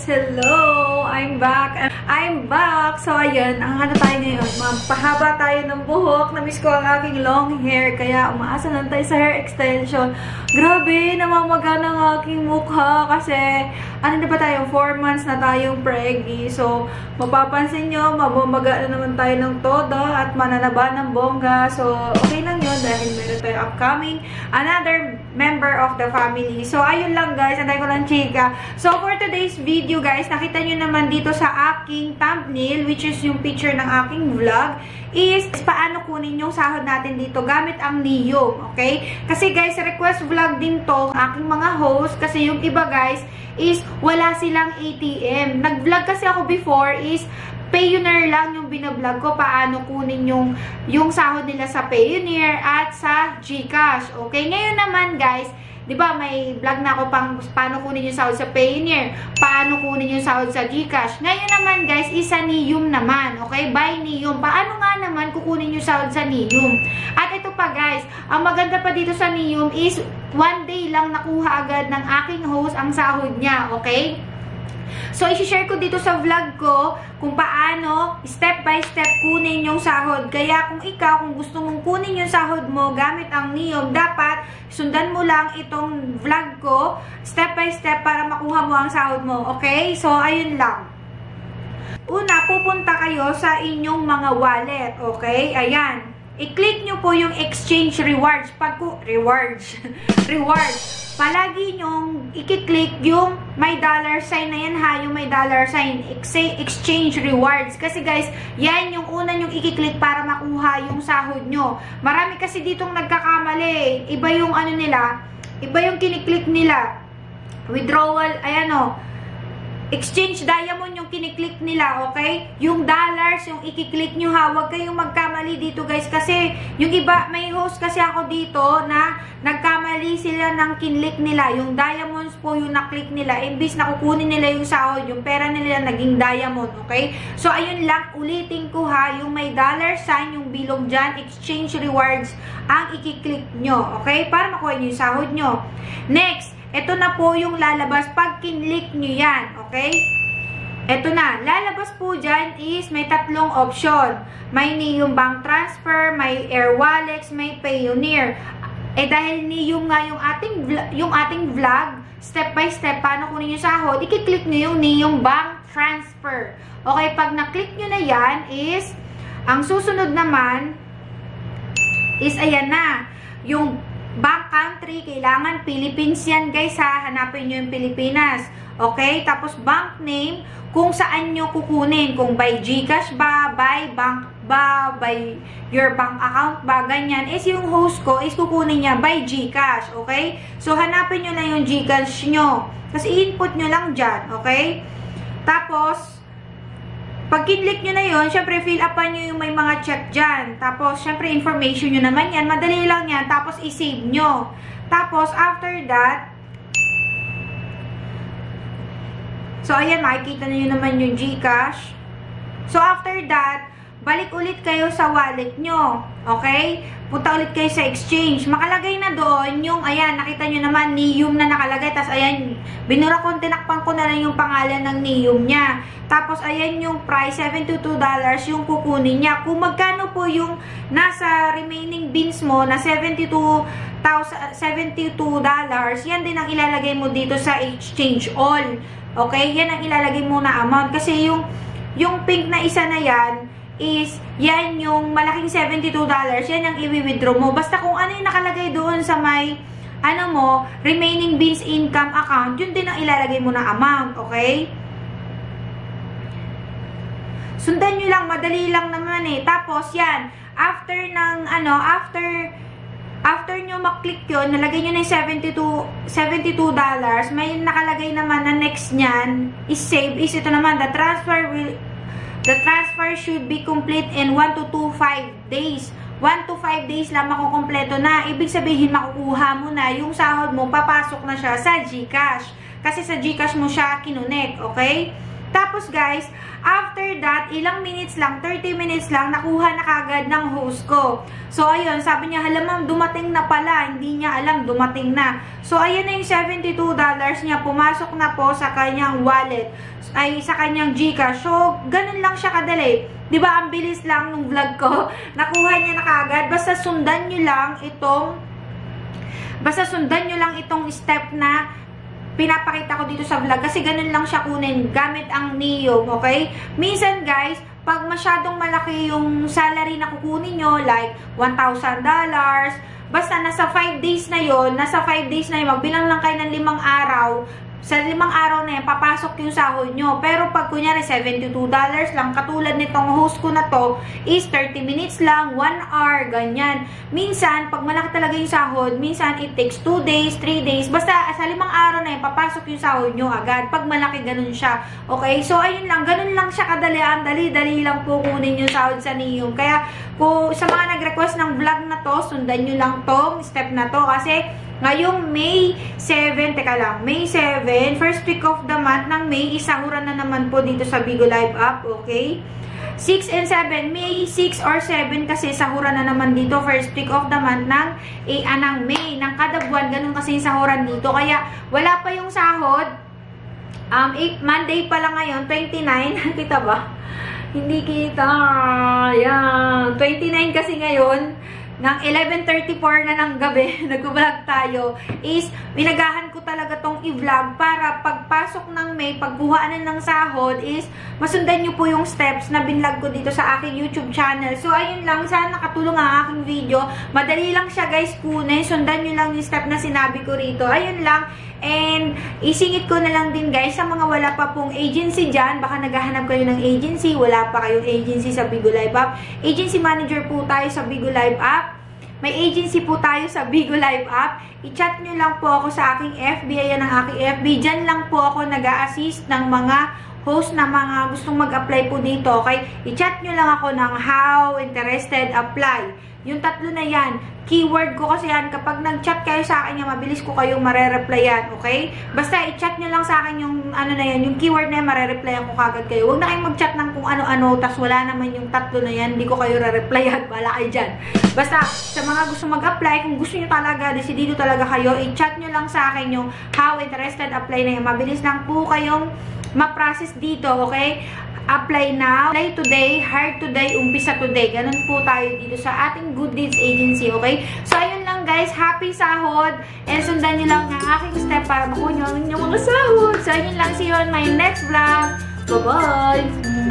guys! Hello! I'm back! So, ayan, ang ano tayo ngayon? Pahaba tayo ng buhok. Namiss ko ang aking long hair. Kaya umaasa lang tayo sa hair extension. Grabe! Namamaga ng aking mukha. Kasi, ano na ba tayo? 4 months na tayong preggy. So, mapapansin nyo, mabumbaga na naman tayo ng todo at mananaba ng bongga. So, okay lang yun dahil meron tayo upcoming another member of the family. So, ayun lang guys. Anday ko lang chika. So, for today's video guys, nakita nyo naman dito sa aking thumbnail, which is yung picture ng aking vlog, is paano kunin yung sahod natin dito gamit ang Nium. Okay? Kasi guys, request vlog din to aking mga host. Kasi yung iba guys, is wala silang ATM. Nag-vlog kasi ako before is Payoneer lang yung binablog ko paano kunin yung sahod nila sa Payoneer at sa GCash. Okay? Ngayon naman guys, di ba may vlog na ako pang paano kunin yung sahod sa Payoneer, paano kunin yung sahod sa GCash. Ngayon naman guys, isa Nium naman. Okay? By Nium. Paano nga naman kukunin yung sahod sa Nium? At ito pa guys, ang maganda pa dito sa Nium is 1 day lang nakuha agad ng aking host ang sahod niya. Okay? So, isi-share ko dito sa vlog ko kung paano step by step kunin yung sahod. Kaya kung ikaw, kung gusto mong kunin yung sahod mo gamit ang Nium, dapat sundan mo lang itong vlog ko step by step para makuha mo ang sahod mo. Okay? So, ayun lang. Una, pupunta kayo sa inyong mga wallet. Okay? Ayan. I-click nyo po yung exchange rewards. Rewards. Palagi nyong i-click yung may dollar sign na yan ha, yung may dollar sign, exchange rewards. Kasi guys, yan yung una nyong i-click para makuha yung sahod nyo. Marami kasi ditong nagkakamali. Iba yung ano nila, iba yung kiniklik nila. Withdrawal, ayan o. Exchange diamond yung kiniklik nila, okay? Yung dollars, yung ikiklik nyo ha. Huwag kayong magkamali dito guys. Kasi yung iba, may host kasi ako dito na nagkamali sila ng kinlik nila. Yung diamonds po yung naklik nila. Imbis na kukunin nila yung sahod, yung pera nila naging diamond, okay? So, ayun lang. Ulitin ko ha. Yung may dollar sign, yung bilog dyan, exchange rewards, ang ikiklik nyo, okay? Para makuha nyo yung sahod nyo. Next, ito na po yung lalabas pag kinlik nyo yan, okay? Ito na, lalabas po dyan is may tatlong option. May Nium Bank Transfer, may Air Wallets, may Payoneer. Eh dahil Nium nga yung ating vlog, step by step, paano kunin yung sahod, i-click nyo yung Nium Bank Transfer. Okay, pag na-click nyo na yan is, ang susunod naman is ayan na, yung bank country, kailangan Philippines yan guys ha. Hanapin nyo yung Pilipinas. Okay? Tapos bank name, kung saan nyo kukunin. Kung by GCash ba, by bank ba, by your bank account ba, ganyan. Is yung host ko is kukunin niya by GCash. Okay? So, hanapin nyo na yung GCash nyo. Tapos, i-input nyo lang dyan. Okay? Tapos, pag kinlik nyo na yun, syempre fill upan nyo yung may mga check dyan. Tapos, syempre information nyo naman yan. Madali lang yan. Tapos, i-save nyo. Tapos, after that, so, ayan, makikita nyo naman yung GCash. So, after that, balik ulit kayo sa wallet nyo. Okay? Punta ulit kayo sa exchange. Makalagay na doon yung, ayan, nakita nyo naman, Nium na nakalagay. Tapos, ayan, binura ko, tinakpan ko na lang yung pangalan ng Nium niya. Tapos, ayan yung price, $72 yung kukunin niya. Kung magkano po yung nasa remaining bins mo na $72, yan din ang ilalagay mo dito sa exchange all. Okay? Yan ang ilalagay mo na amount. Kasi yung pink na isa na yan, is, yan yung malaking $72, yan ang i-withdraw mo. Basta kung ano yung nakalagay doon sa may, ano mo, remaining bins income account, yun din ang ilalagay mo na amount, okay? Sundan nyo lang, madali lang naman eh. Tapos, yan, after ng, ano, after nyo maklik yun, nalagay nyo na yung $72, may nakalagay naman na next nyan, is save, is ito naman, the transfer should be complete in 1 to 5 days. 1 to 5 days lang makukumpleto na. Ibig sabihin, makukuha mo na yung sahod mo, papasok na siya sa GCash. Kasi sa GCash mo siya kinunik, okay? Tapos guys, after that, ilang minutes lang, 30 minutes lang, nakuha na kagad ng host ko. So, ayun, sabi niya, hala ma'am, dumating na pala. Hindi niya alam, dumating na. So, ayun na yung $72 niya. Pumasok na po sa kanyang wallet, ay sa kanyang GCash. So, ganun lang siya kadali. Diba, ang bilis lang nung vlog ko. Nakuha niya na kagad. Basta sundan nyo lang itong step na pinapakita ko dito sa vlog. Kasi ganun lang siya kunin gamit ang Neo, okay? Minsan guys, pag masyadong malaki yung salary na kukunin nyo, like $1,000, basta nasa 5 days na yon, magbilang lang kayo ng 5 araw. Sa 5 araw na yan, papasok yung sahod nyo. Pero pag kunyari $72 lang, katulad nitong host ko na to, is 30 minutes lang, 1 hour, ganyan. Minsan, pag malaki talaga yung sahod, minsan it takes 2 days, 3 days. Basta sa 5 araw na yan, papasok yung sahod nyo agad. Pag malaki, ganun siya. Okay? So, ayun lang. Ganun lang siya kadali. Ang dali-dali lang po kunin yung sahod sa Neom. Kaya, kung sa mga nag-request ng vlog na to, sundan nyo lang tong step na to. Kasi, ngayong May 7, May 7, first week of the month ng May, isahuran na naman po dito sa Bigo Live app, okay? 6 and 7, May 6 or 7 kasi sahuran na naman dito, first week of the month ng May, ng kada buwan, ganun kasi yung sahuran dito. Kaya, wala pa yung sahod, Monday pa lang ngayon, 29, kita ba? Hindi kita, yan, 29 kasi ngayon, ng 11:34 na ng gabi, nag-vlog tayo, is minagahan ko talaga tong i-vlog para pagpasok ng May, pagbuhaanan ng sahod, is masundan nyo po yung steps na binlog ko dito sa aking YouTube channel. So, ayun lang. Sana nakatulong ang aking video. Madali lang siya guys kunin. Sundan nyo lang yung step na sinabi ko rito. Ayun lang. And, isingit ko na lang din guys, sa mga wala pa pong agency dyan, baka naghahanap kayo ng agency, wala pa kayong agency sa Bigo Live app. Agency manager po tayo sa Bigo Live app. May agency po tayo sa Bigo Live app. I-chat nyo lang po ako sa aking FB. Ayan ang aking FB. Dyan lang po ako nag-a-assist ng mga host na mga gustong mag-apply po dito. Okay? I-chat nyo lang ako ng how, interested, apply. Yung tatlo na yan, keyword ko kasi yan, kapag nag-chat kayo sa akin yan, mabilis ko kayong marereplyan, okay? Basta i-chat nyo lang sa akin yung ano na yan, yung keyword na yan, marereplyan ko kagad kayo. Huwag na kayong mag-chat ng kung ano-ano, tas wala naman yung tatlo na yan, hindi ko kayo rereplyan, wala kayo dyan. Basta, sa mga gusto mag-apply, kung gusto nyo talaga, desidido talaga kayo, i-chat nyo lang sa akin yung how, interested, apply na yan. Mabilis lang po kayong ma-process dito, okay? Apply now, apply today, hire today, umpisa today. Ganun po tayo dito sa ating Good Deeds Agency, okay? So, ayun lang guys, happy sahod, and sundan nyo lang ang aking step para makuha nyo ang inyong mga sahod. So, ayun lang, see you on my next vlog. Bye-bye!